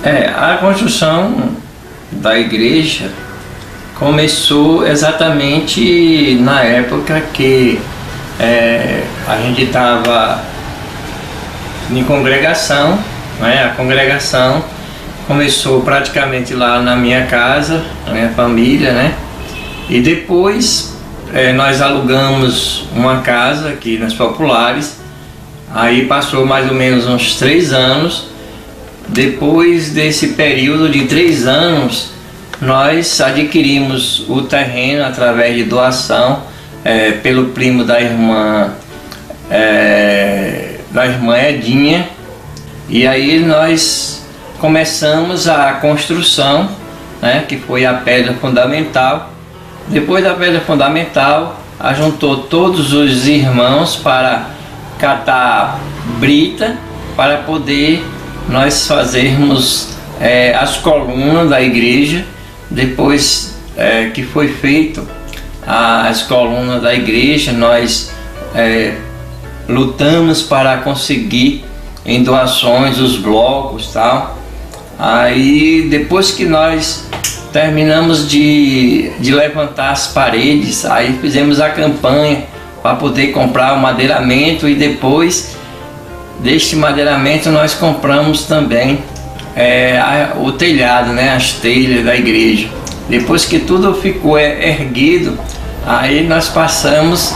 A construção da igreja começou exatamente na época que a gente estava em congregação, né? A congregação começou praticamente lá na minha casa, na minha família, né? E depois nós alugamos uma casa aqui nas Populares. Aí passou mais ou menos uns 3 anos. Depois desse período de 3 anos, nós adquirimos o terreno através de doação pelo primo da irmã Edinha. E aí nós começamos a construção, né, que foi a pedra fundamental. Depois da pedra fundamental, ajuntou todos os irmãos para catar brita para poder nós fazermos as colunas da igreja. Depois que foi feito as colunas da igreja, nós lutamos para conseguir em doações os blocos, tal. Aí depois que nós terminamos de levantar as paredes, aí fizemos a campanha para poder comprar o madeiramento, e depois deste madeiramento nós compramos também o telhado, né, as telhas da igreja. Depois que tudo ficou erguido, aí nós passamos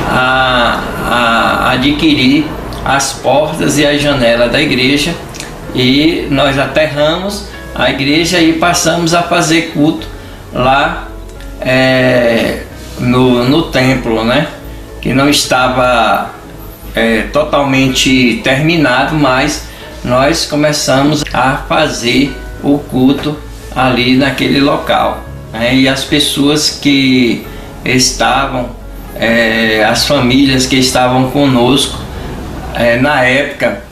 a adquirir as portas e as janelas da igreja, e nós aterramos a igreja e passamos a fazer culto lá no templo, né? Que não estava totalmente terminado, mas nós começamos a fazer o culto ali naquele local, né? E as pessoas que estavam, as famílias que estavam conosco, na época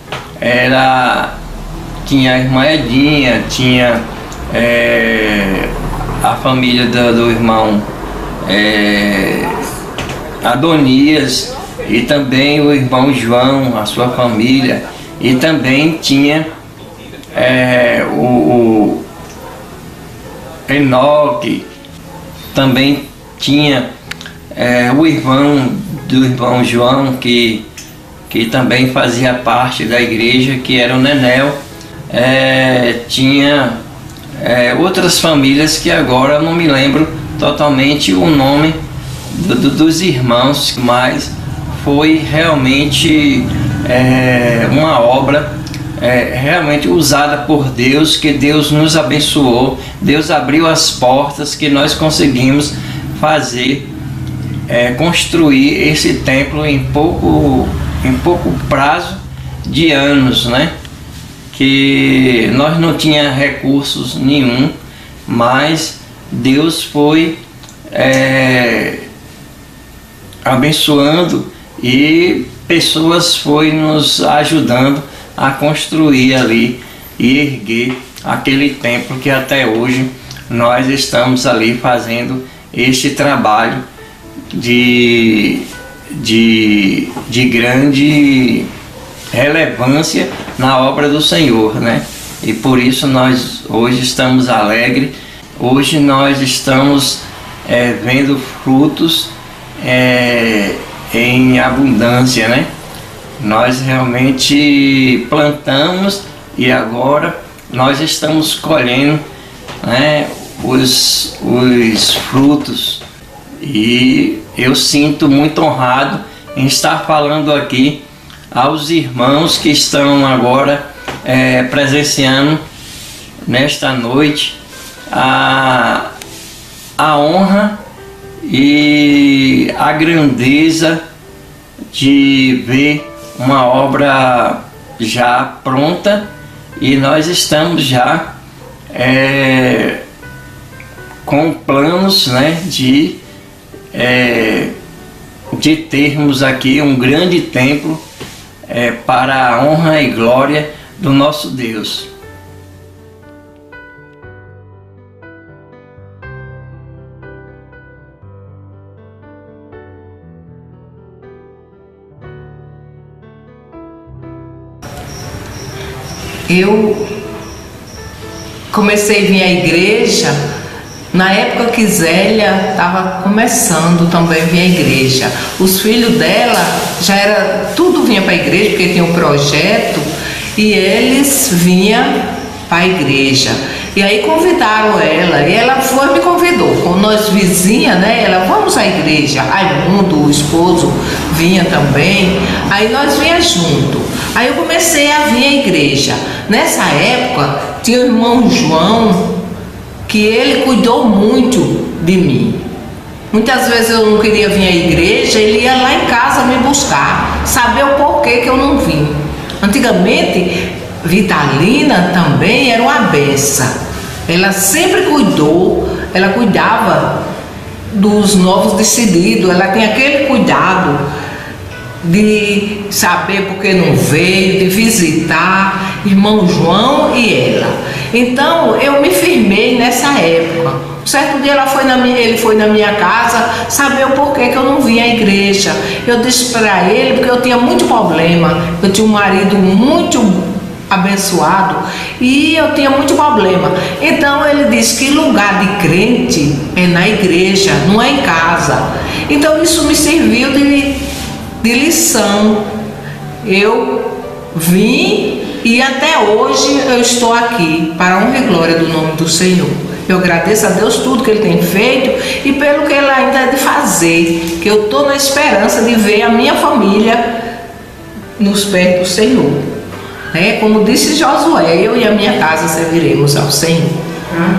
tinha a irmã Edinha, tinha a família do irmão Adonias, e também o irmão João, a sua família, e também tinha o Enoque, também tinha o irmão do irmão João, que também fazia parte da igreja, que era o Nenel. Tinha outras famílias que agora eu não me lembro totalmente o nome dos irmãos, mas foi realmente uma obra realmente usada por Deus, que Deus nos abençoou. Deus abriu as portas, que nós conseguimos fazer, construir esse templo em pouco prazo de anos, né? Que nós não tínhamos recursos nenhum, mas Deus foi abençoando, e pessoas foi nos ajudando a construir ali e erguer aquele templo, que até hoje nós estamos ali fazendo este trabalho de grande relevância na obra do Senhor, né? E por isso nós hoje estamos alegres. Hoje nós estamos vendo frutos em abundância, né? Nós realmente plantamos e agora nós estamos colhendo, né, os frutos, e eu sinto muito honrado em estar falando aqui aos irmãos que estão agora presenciando nesta noite a honra e a grandeza de ver uma obra já pronta, e nós estamos já com planos, né, de termos aqui um grande templo para a honra e glória do nosso Deus. Eu comecei a vir à igreja na época que Zélia estava começando também a vir à igreja. Os filhos dela já era, tudo vinha para a igreja, porque tinha um projeto, e eles vinham para a igreja. E aí convidaram ela, e ela foi e me convidou. Como nós vizinhas, né? Ela, vamos à igreja. Raimundo, o esposo, vinha também. Aí nós vinhamos junto. Aí eu comecei a vir à igreja. Nessa época, tinha o irmão João, que ele cuidou muito de mim. Muitas vezes eu não queria vir à igreja, ele ia lá em casa me buscar, saber o porquê que eu não vim. Antigamente, Vitalina também era uma benção. Ela sempre cuidou, ela cuidava dos novos decididos, ela tem aquele cuidado de saber por que não veio, de visitar irmão João e ela. Então eu me firmei nessa época. Um certo dia ele foi na minha casa saber o porquê que eu não vinha à igreja. Eu disse para ele, porque eu tinha muito problema, eu tinha um marido muito abençoado e eu tinha muito problema. Então ele disse que lugar de crente é na igreja, não é em casa. Então isso me serviu de lição. Eu vim e até hoje eu estou aqui para a honra e glória do nome do Senhor. Eu agradeço a Deus tudo que Ele tem feito e pelo que Ele ainda é de fazer, que eu estou na esperança de ver a minha família nos pés do Senhor. Como disse Josué, eu e a minha casa serviremos ao Senhor.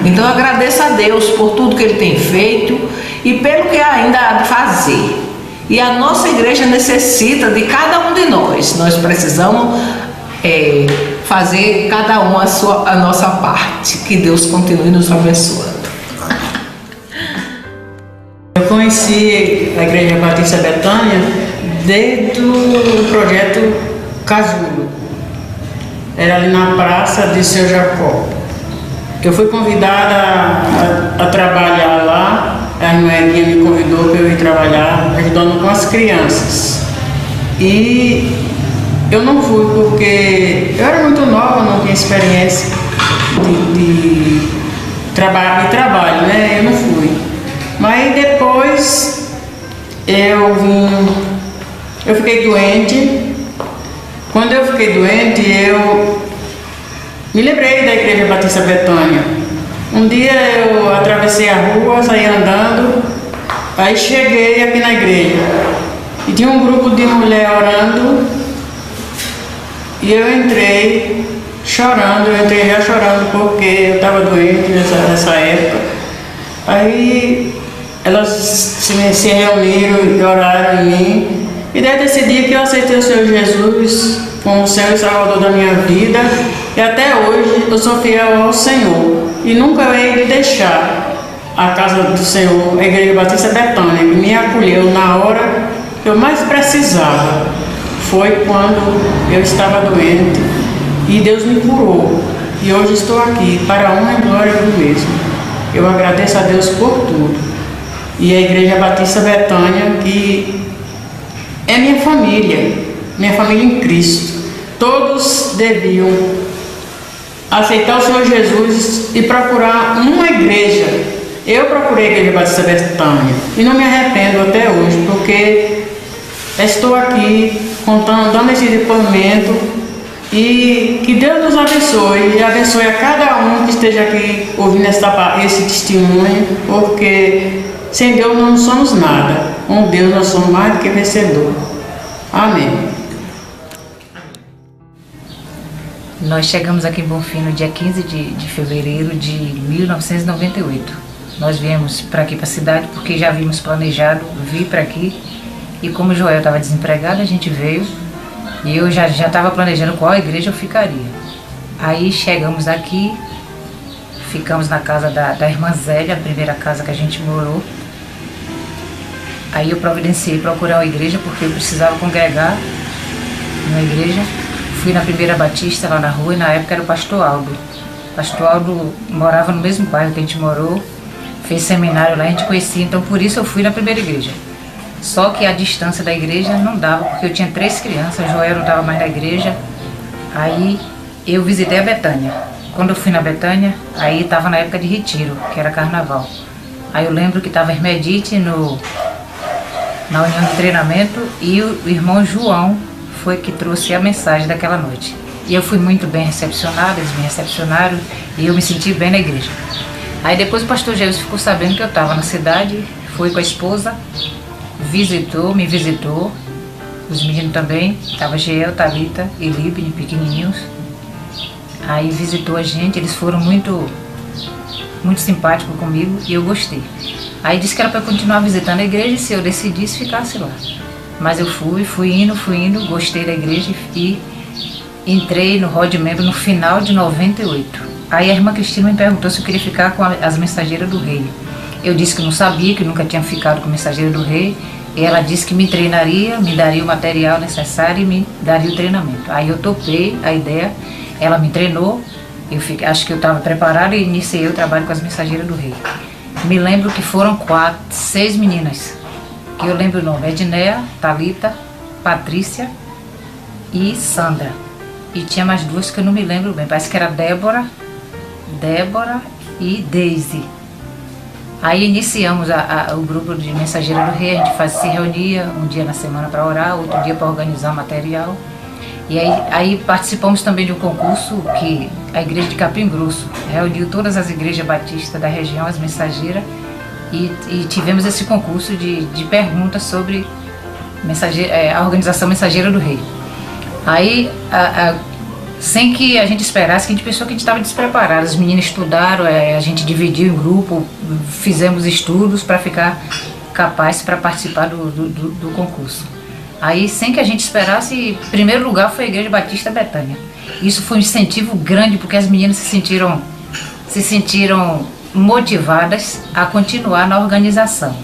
Então eu agradeço a Deus por tudo que Ele tem feito e pelo que ainda há de fazer. E a nossa igreja necessita de cada um de nós. Nós precisamos fazer cada um a nossa parte. Que Deus continue nos abençoando. Eu conheci a Igreja Batista Betânia desde o projeto Casulo. Era ali na praça de Seu Jacó. Eu fui convidada a trabalhar lá. A irmãzinha me convidou para eu ir trabalhar ajudando com as crianças. E eu não fui porque eu era muito nova, não tinha experiência de trabalho, né? Eu não fui. Mas depois eu fiquei doente. Quando eu fiquei doente, eu me lembrei da Igreja Batista Betânia. Um dia eu atravessei a rua, saí andando, aí cheguei aqui na igreja e tinha um grupo de mulher orando e eu entrei chorando, já chorando porque eu estava doente nessa época. Aí elas se reuniram e oraram em mim e desde esse dia que eu aceitei o Senhor Jesus como o Senhor e Salvador da minha vida e até hoje eu sou fiel ao Senhor. E nunca hei de deixar a casa do Senhor, a Igreja Batista Betânia, que me acolheu na hora que eu mais precisava. Foi quando eu estava doente e Deus me curou. E hoje estou aqui para a honra e glória do mesmo. Eu agradeço a Deus por tudo. E a Igreja Batista Betânia, que é minha família em Cristo. Todos deviam aceitar o Senhor Jesus e procurar uma igreja. Eu procurei a Igreja Batista Betânia e não me arrependo até hoje, porque estou aqui dando esse depoimento e que Deus nos abençoe e abençoe a cada um que esteja aqui ouvindo esse testemunho, porque sem Deus não somos nada. Com Deus nós somos mais do que vencedor. Amém. Nós chegamos aqui em Bonfim no dia 15 de fevereiro de 1998. Nós viemos para aqui, para a cidade, porque já havíamos planejado vir para aqui. E como o Joel estava desempregado, a gente veio. E eu já estava planejando qual igreja eu ficaria. Aí chegamos aqui, ficamos na casa da irmã Zélia, a primeira casa que a gente morou. Aí eu providenciei procurar uma igreja, porque eu precisava congregar numa igreja. Fui na Primeira Batista, lá na rua, e na época era o pastor Aldo. O pastor Aldo morava no mesmo bairro que a gente morou, fez seminário lá, a gente conhecia, então por isso eu fui na primeira igreja. Só que a distância da igreja não dava, porque eu tinha 3 crianças, o Joel não estava mais na igreja. Aí eu visitei a Betânia. quando eu fui na Betânia, aí estava na época de retiro, que era carnaval. Aí eu lembro que estava a irmã Edith na união de treinamento e o irmão João foi que trouxe a mensagem daquela noite. E eu fui muito bem recepcionada, eles me recepcionaram e eu me senti bem na igreja. Aí depois o pastor Jesus ficou sabendo que eu estava na cidade, foi com a esposa, me visitou, os meninos também, estava Geel, Thalita e Libni, pequenininhos. Aí visitou a gente, eles foram muito simpáticos comigo e eu gostei. Aí disse que era para continuar visitando a igreja e se eu decidisse, ficasse lá. Mas eu fui indo, gostei da igreja e entrei no Rod Member no final de 98. Aí a irmã Cristina me perguntou se eu queria ficar com as Mensageiras do Rei. Eu disse que não sabia, que nunca tinha ficado com Mensageira do Rei. E ela disse que me treinaria, me daria o material necessário e me daria o treinamento. Aí eu topei a ideia, ela me treinou, acho que eu estava preparada e iniciei o trabalho com as Mensageiras do Rei. Me lembro que foram 6 meninas, que eu lembro o nome, Edneia, Thalita, Patrícia e Sandra. E tinha mais 2 que eu não me lembro bem, parece que era Débora e Daisy. Aí iniciamos o grupo de Mensageira do Rei, a gente se reunia um dia na semana para orar, outro dia para organizar material. E aí participamos também de um concurso que a igreja de Capim Grosso reuniu todas as igrejas batistas da região, as mensageiras, e tivemos esse concurso de perguntas sobre a organização Mensageira do Rei. Aí, sem que a gente esperasse, que a gente pensou que a gente estava despreparado. As meninas estudaram, a gente dividiu em grupo, fizemos estudos para ficar capaz para participar do concurso. Aí, sem que a gente esperasse, em primeiro lugar foi a Igreja Batista Betânia. Isso foi um incentivo grande, porque as meninas se sentiram motivadas a continuar na organização.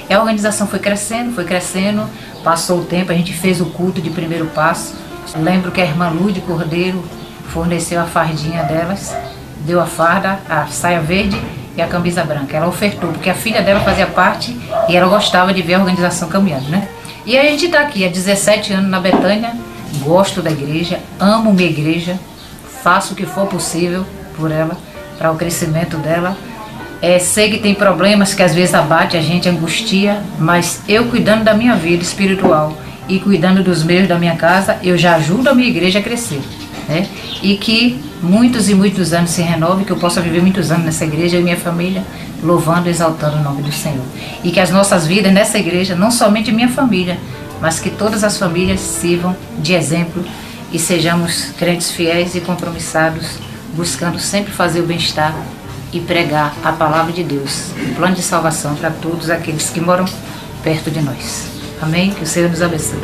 E a organização foi crescendo, passou o tempo, a gente fez o culto de primeiro passo. Lembro que a irmã Lude Cordeiro forneceu a fardinha delas, deu a farda, a saia verde e a camisa branca. Ela ofertou, porque a filha dela fazia parte e ela gostava de ver a organização caminhando, né? E a gente está aqui há 17 anos na Betânia, gosto da igreja, amo minha igreja, faço o que for possível por ela, para o crescimento dela. Sei que tem problemas que às vezes abate a gente, angustia, mas eu cuidando da minha vida espiritual e cuidando dos meus, da minha casa, eu já ajudo a minha igreja a crescer, né? E que muitos e muitos anos se renove, que eu possa viver muitos anos nessa igreja, eu e minha família, louvando e exaltando o nome do Senhor. E que as nossas vidas nessa igreja, não somente minha família, mas que todas as famílias sirvam de exemplo e sejamos crentes fiéis e compromissados, buscando sempre fazer o bem-estar e pregar a palavra de Deus, o plano de salvação para todos aqueles que moram perto de nós. Amém? Que o Senhor nos abençoe.